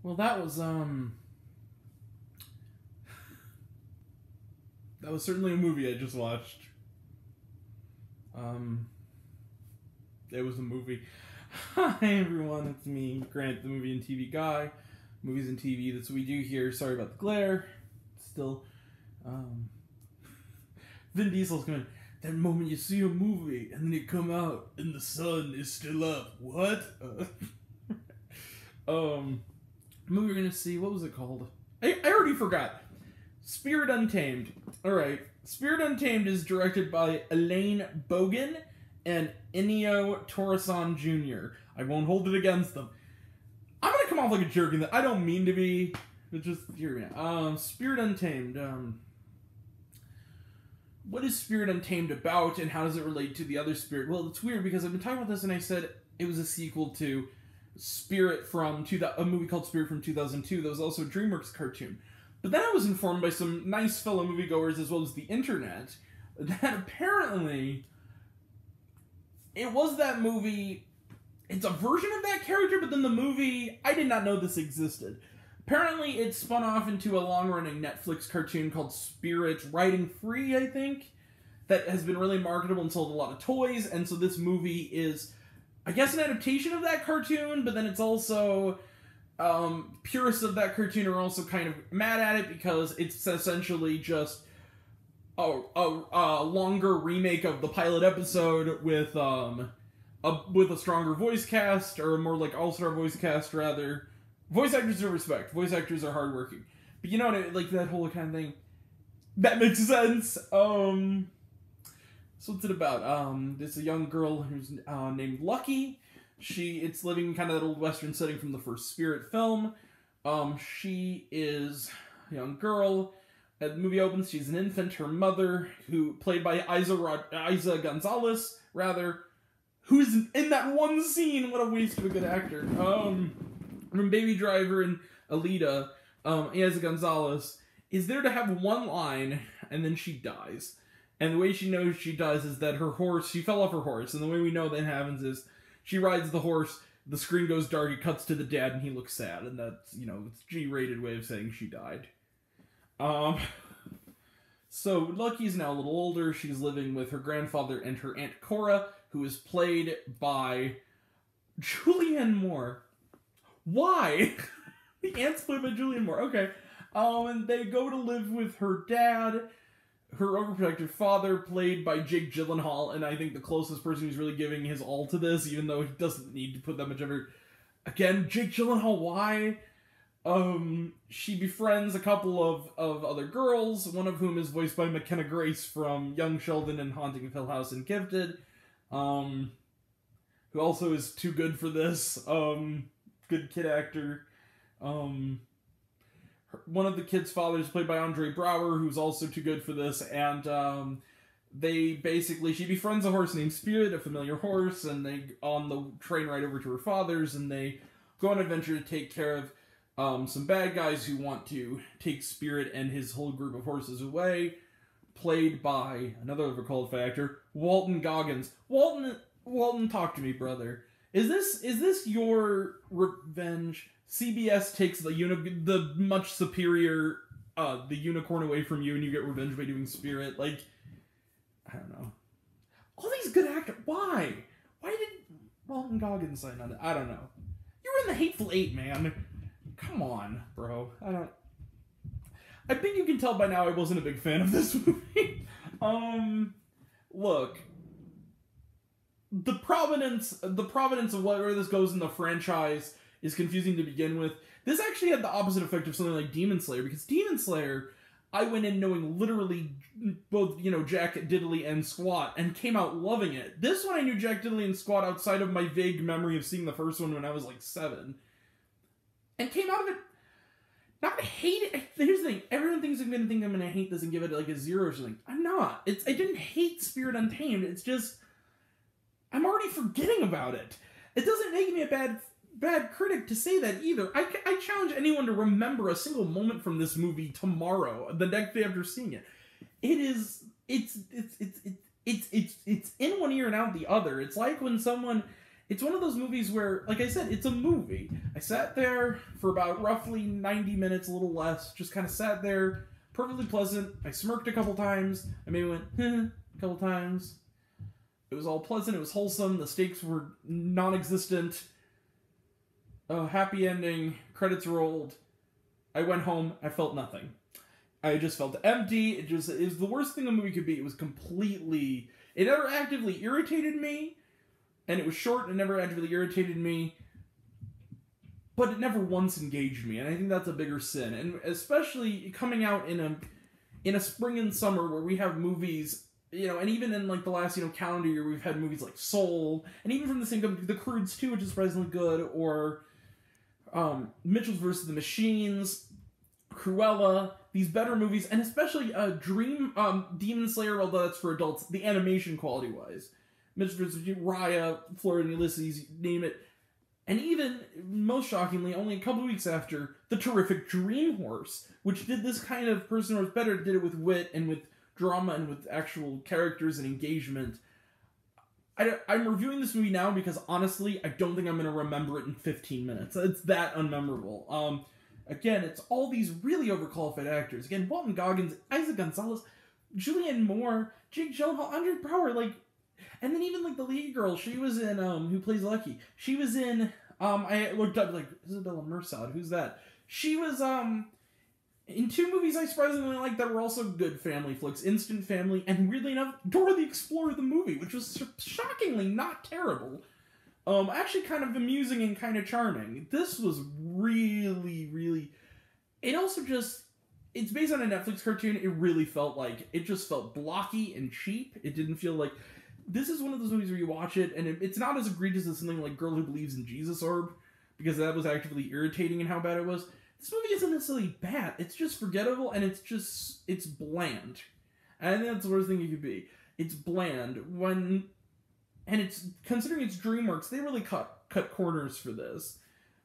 Well, that was certainly a movie I just watched. It was a movie. Hi everyone, it's me, Grant, the movie and TV guy. Movies and TV, that's what we do here. Sorry about the glare. Still, Vin Diesel's going, that moment you see a movie and then you come out and the sun is still up. What? Movie we're gonna see, what was it called? I already forgot. Spirit Untamed. Alright. Spirit Untamed is directed by Elaine Bogan and Ennio Torreson Jr. I won't hold it against them. I'm gonna come off like a jerk in that. I don't mean to be, but just hear me out. Spirit Untamed. What is Spirit Untamed about, and how does it relate to the other Spirit? Well, it's weird because I've been talking about this and I said it was a sequel to Spirit from a movie called Spirit from 2002 that was also a DreamWorks cartoon. But then I was informed by some nice fellow moviegoers as well as the internet that apparently it was that movie. It's a version of that character, but then the movie, I did not know this existed. Apparently it spun off into a long-running Netflix cartoon called Spirit Riding Free, I think, that has been really marketable and sold a lot of toys, and so this movie is, I guess, an adaptation of that cartoon, but then it's also, purists of that cartoon are also kind of mad at it because it's essentially just a longer remake of the pilot episode with a stronger voice cast, or a more like all-star voice cast, rather. Voice actors are respect. Voice actors are hardworking. But you know what I mean? Like, that whole kind of thing. That makes sense. So what's it about? There's a young girl who's named Lucky. It's living in kind of that old western setting from the first Spirit film. She is a young girl. The movie opens, she's an infant. Her mother, who played by Isa Gonzalez, rather, who's in that one scene. What a waste of a good actor. From Baby Driver and Alita, Isa Gonzalez is there to have one line, and then she dies. And the way she knows she dies is that she fell off her horse, and the way we know that happens is she rides the horse, the screen goes dark, it cuts to the dad, and he looks sad, and that's, it's a G-rated way of saying she died. So Lucky's now a little older. She's living with her grandfather and her Aunt Cora, who is played by Julianne Moore. Why? The aunt's played by Julianne Moore. Okay. And they go to live with her dad, her overprotective father, played by Jake Gyllenhaal, and I think the closest person who's really giving his all to this, even though he doesn't need to put that much effort. Again, Jake Gyllenhaal, why? She befriends a couple of other girls, one of whom is voiced by McKenna Grace from Young Sheldon and Haunting of Hill House and Gifted, who also is too good for this, good kid actor. One of the kids' fathers played by Andre Braugher, who's also too good for this, and she befriends a horse named Spirit, a familiar horse, and they, on the train ride over to her father's, and they go on an adventure to take care of some bad guys who want to take Spirit and his whole group of horses away, played by another overqualified actor, Walton Goggins. Walton, talk to me, brother. Is this your revenge? CBS takes the much superior the unicorn away from you, and you get revenge by doing Spirit. Like, I don't know. All these good actors. Why? Why did Walton Goggins sign on it? I don't know. You were in the Hateful Eight, man. Come on, bro. I think you can tell by now I wasn't a big fan of this movie. Look. The provenance of where this goes in the franchise is confusing to begin with. This actually had the opposite effect of something like Demon Slayer, because Demon Slayer, I went in knowing literally both, Jack Diddley and Squat, and came out loving it. This one I knew Jack Diddley and Squat outside of my vague memory of seeing the first one when I was like 7. And came out of it not hate it. Here's the thing, everyone thinks I'm going to hate this and give it like a 0 or something. I'm not. I didn't hate Spirit Untamed, it's just I'm already forgetting about it. It doesn't make me a bad critic to say that either. I challenge anyone to remember a single moment from this movie tomorrow, the next day after seeing it. It's in one ear and out the other. It's like when someone it's one of those movies where, like I said, it's a movie. I sat there for about roughly 90 minutes, a little less, just kind of sat there, perfectly pleasant. I smirked a couple times. I maybe went, a couple times. It was all pleasant. It was wholesome. The stakes were non-existent. Happy ending. Credits rolled. I went home. I felt nothing. I just felt empty. It was the worst thing a movie could be. It was completely... It never actively irritated me. And it was short and never actively irritated me. But it never once engaged me. And I think that's a bigger sin. And especially coming out in a spring and summer where we have movies... and even in, like, the last, calendar year, we've had movies like Soul, and even from the same company, The Croods 2, which is surprisingly good, or Mitchell's vs. the Machines, Cruella, these better movies, and especially Demon Slayer, although that's for adults, the animation quality-wise. Mitchell's vs. Raya, Florida and Ulysses, name it. And even, most shockingly, only a couple weeks after, the terrific Dreamworks, which did this kind of person horse better, did it with wit and with drama and with actual characters and engagement. I'm reviewing this movie now because, honestly, I don't think I'm going to remember it in 15 minutes. It's that unmemorable. Again, it's all these really overqualified actors. Again, Walton Goggins, Isaac Gonzalez, Julianne Moore, Jake Gyllenhaal, Andre Braugher, and then even, the lead girl, she was in, who plays Lucky. She was in, I looked up, Isabella Merced, who's that? She was, in two movies I surprisingly liked that were also good family flicks, Instant Family, and weirdly enough, Dora the Explorer the movie, which was shockingly not terrible. Actually kind of amusing and kind of charming. This was really, really... It also just... It's based on a Netflix cartoon. It really felt it just felt blocky and cheap. It didn't feel like... This is one of those movies where you watch it, and it's not as egregious as something like Girl Who Believes in Jesus Orb, because that was actively irritating in how bad it was. This movie isn't necessarily bad. It's just forgettable, and it's bland. And I think that's the worst thing it could be. It's bland. And it's, considering it's DreamWorks, they really cut corners for this.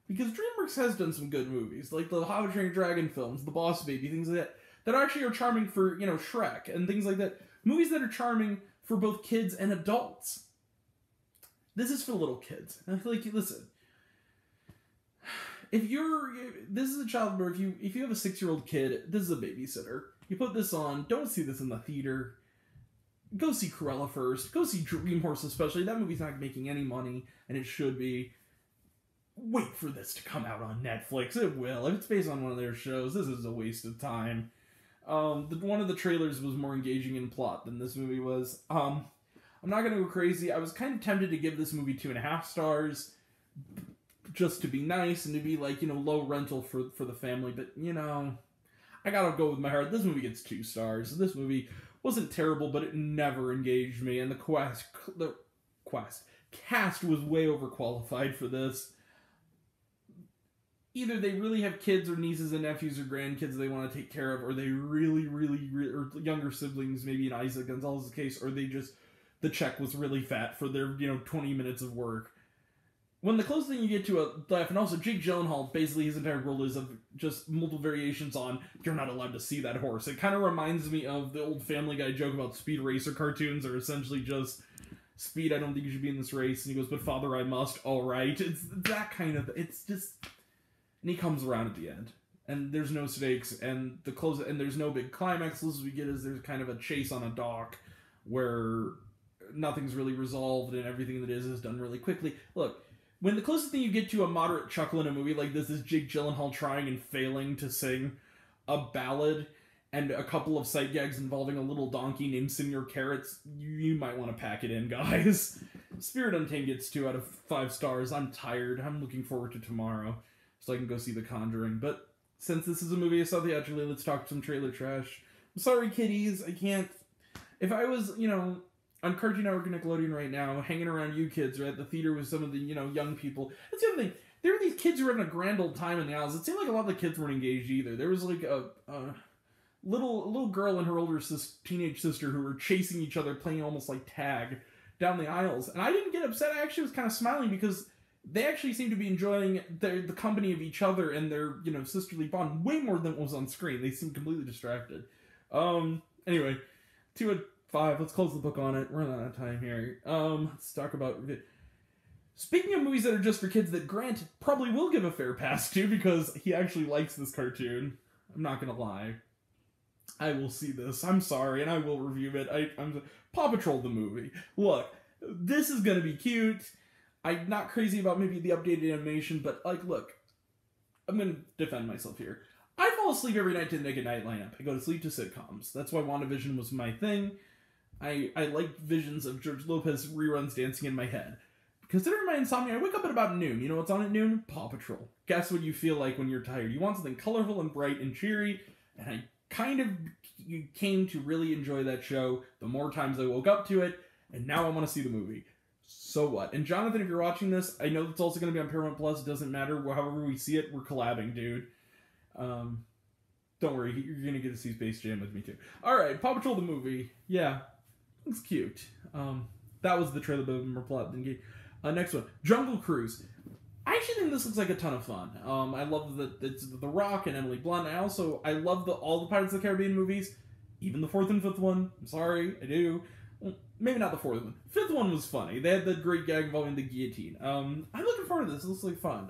Because DreamWorks has done some good movies, like the How to Train Your Dragon films, The Boss Baby, things like that actually are charming for, Shrek, and things like that. Movies that are charming for both kids and adults. This is for little kids. And I feel listen, this is a child, or if you have a 6-year-old kid, this is a babysitter. You put this on, don't see this in the theater. Go see Cruella first. Go see Dreamhorse especially. That movie's not making any money, and it should be. Wait for this to come out on Netflix. It will. If it's based on one of their shows, this is a waste of time. One of the trailers was more engaging in plot than this movie was. I'm not going to go crazy. I was kind of tempted to give this movie 2.5 stars, just to be nice and to be low rental for the family. But, I gotta go with my heart. This movie gets 2 stars. This movie wasn't terrible, but it never engaged me. And the cast was way overqualified for this. Either they really have kids or nieces and nephews or grandkids they want to take care of, or they really, or younger siblings, maybe in Isaac Gonzalez's case, or the check was really fat for their, 20 minutes of work. When the closest thing you get to a laugh, and also Jake Gyllenhaal, basically his entire role is of just multiple variations on, you're not allowed to see that horse. It kind of reminds me of the old Family Guy joke about Speed Racer cartoons, are essentially just, Speed, I don't think you should be in this race, and he goes, but father, I must, alright. It's that kind of, it's just... And he comes around at the end, and there's no stakes, and there's no big climax. Closest we get is there's kind of a chase on a dock where nothing's really resolved, and everything that is done really quickly. Look, when the closest thing you get to a moderate chuckle in a movie like this is Jake Gyllenhaal trying and failing to sing a ballad and a couple of sight gags involving a little donkey named Senor Carrots, you might want to pack it in, guys. Spirit Untamed gets 2 out of 5 stars. I'm tired. I'm looking forward to tomorrow, so I can go see The Conjuring. But since this is a movie I saw theatrically, let's talk some trailer trash. I'm sorry, kiddies. I can't... If I was, on Cartoon Network and Nickelodeon right now, hanging around you kids, or at the theater with some of the, young people... That's the other thing. There were these kids who were having a grand old time in the aisles. It seemed like a lot of the kids weren't engaged either. There was, a little girl and her older teenage sister who were chasing each other, playing almost like tag down the aisles. And I didn't get upset. I actually was kind of smiling because... They actually seem to be enjoying the company of each other and their, sisterly bond way more than what was on screen. They seem completely distracted. Anyway, 2 out of 5. Let's close the book on it. We're running out of time here. Let's talk about... Speaking of movies that are just for kids that Grant probably will give a fair pass to because he actually likes this cartoon. I'm not gonna lie. I will see this. I'm sorry, and I will review it. I'm Paw Patrol the movie. Look, this is gonna be cute. I'm not crazy about maybe the updated animation, but like, look, I'm gonna defend myself here. I fall asleep every night to the Naked Night lineup. I go to sleep to sitcoms. That's why WandaVision was my thing. I like visions of George Lopez reruns dancing in my head. Considering my insomnia, I wake up at about noon. You know what's on at noon? Paw Patrol. Guess what you feel like when you're tired. You want something colorful and bright and cheery, and I kind of came to really enjoy that show the more times I woke up to it, and now I want to see the movie. So what? And Jonathan, if you're watching this, I know it's also going to be on Paramount Plus. It doesn't matter. However we see it, we're collabing, dude. Don't worry. You're going to get to see Space Jam with me, too. Alright, Paw Patrol the movie. Yeah. Looks cute. That was the trailer, but more plot than game. Next one, Jungle Cruise. I actually think this looks like a ton of fun. I love that it's The Rock and Emily Blunt. I love all the Pirates of the Caribbean movies, even the fourth and fifth one. I'm sorry, I do. Well, maybe not the fourth one. Fifth one was funny. They had the great gag involving the guillotine. I'm looking forward to this. It looks like fun.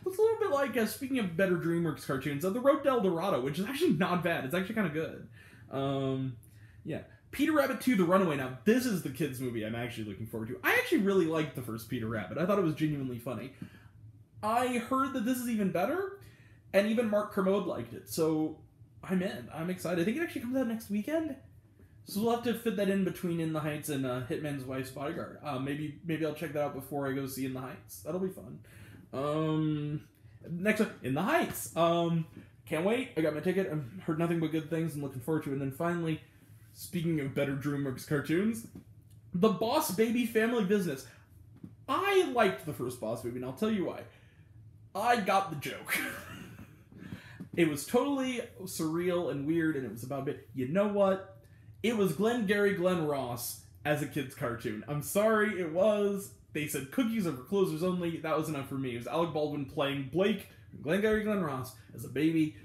Looks a little bit like, speaking of better DreamWorks cartoons, The Road to El Dorado, which is actually not bad. It's actually kind of good. Yeah. Peter Rabbit 2, The Runaway. Now, this is the kids' movie I'm actually looking forward to. I actually really liked the first Peter Rabbit. I thought it was genuinely funny. I heard that this is even better, and even Mark Kermode liked it, so I'm in. I'm excited. I think it actually comes out next weekend, so we'll have to fit that in between In the Heights and Hitman's Wife's Bodyguard. Maybe I'll check that out before I go see In the Heights. That'll be fun. Next one, In the Heights. Can't wait. I got my ticket. I've heard nothing but good things. I'm looking forward to it. And then finally, speaking of better DreamWorks cartoons, The Boss Baby Family Business. I liked the first Boss Baby, and I'll tell you why. I got the joke. It was totally surreal and weird, and it was about a bit. You know what? It was Glenn Ross as a kid's cartoon. I'm sorry, it was. They said cookies are for closers only. That was enough for me. It was Alec Baldwin playing Blake, Glenn Ross as a baby.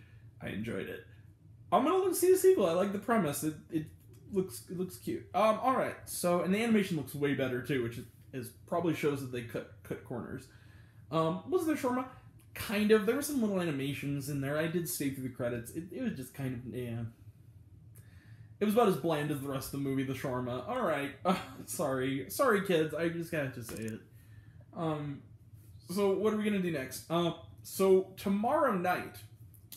I enjoyed it. I'm gonna see the sequel. I like the premise. It looks cute. All right. So, and the animation looks way better too, which is probably shows that they cut corners. Was there shawarma? Kind of. There were some little animations in there. I did stay through the credits. It was just kind of It was about as bland as the rest of the movie, the shawarma. All right. Sorry, kids. I just got to say it. So what are we gonna do next? So tomorrow night,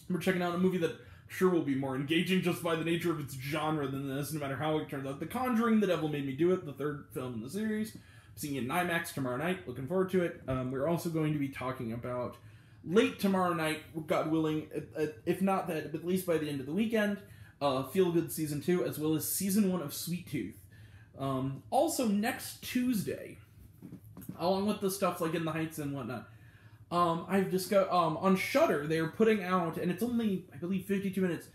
we're checking out a movie that sure will be more engaging just by the nature of its genre than this, no matter how it turns out. The Conjuring, The Devil Made Me Do It, the third film in the series. I'm seeing it in IMAX tomorrow night. Looking forward to it. We're also going to be talking about late tomorrow night, God willing, if not that, at least by the end of the weekend, Feel Good Season 2, as well as Season 1 of Sweet Tooth. Also, next Tuesday, along with the stuff like In the Heights and whatnot, I've discovered, on Shudder, they're putting out, and it's only, I believe, 52 minutes,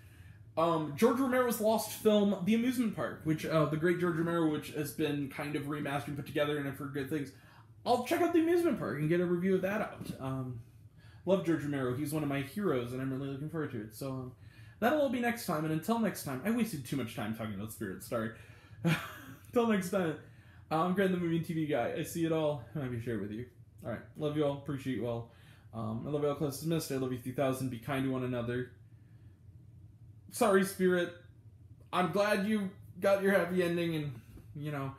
George Romero's lost film, The Amusement Park, which, the great George Romero, which has been kind of remastered and put together, and I've heard good things. I'll check out The Amusement Park and get a review of that out. Love George Romero. He's one of my heroes, and I'm really looking forward to it. So, that'll all be next time, and until next time, I wasted too much time talking about Spirit, sorry. Until next time, I'm Grant the Movie and TV Guy. I see it all, I'm happy to share it with you. Alright, love you all, appreciate you all. I love you all, close to missed. I love you 3000, be kind to one another. Sorry, Spirit. I'm glad you got your happy ending, and, you know,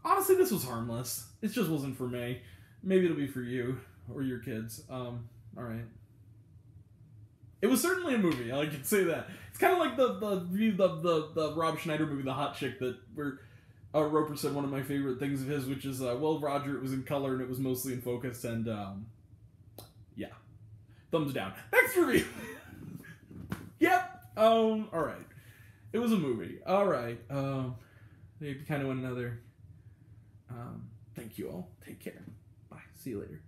honestly, this was harmless. It just wasn't for me. Maybe it'll be for you, or your kids. Alright. It was certainly a movie, I can say that. It's kind of like the Rob Schneider movie, The Hot Chick, where Roper said one of my favorite things of his, which is, well, Roger, it was in color and it was mostly in focus, and, yeah. Thumbs down. Next review! Yep! Alright. It was a movie. Alright. They kind of one another. Thank you all. Take care. Bye. See you later.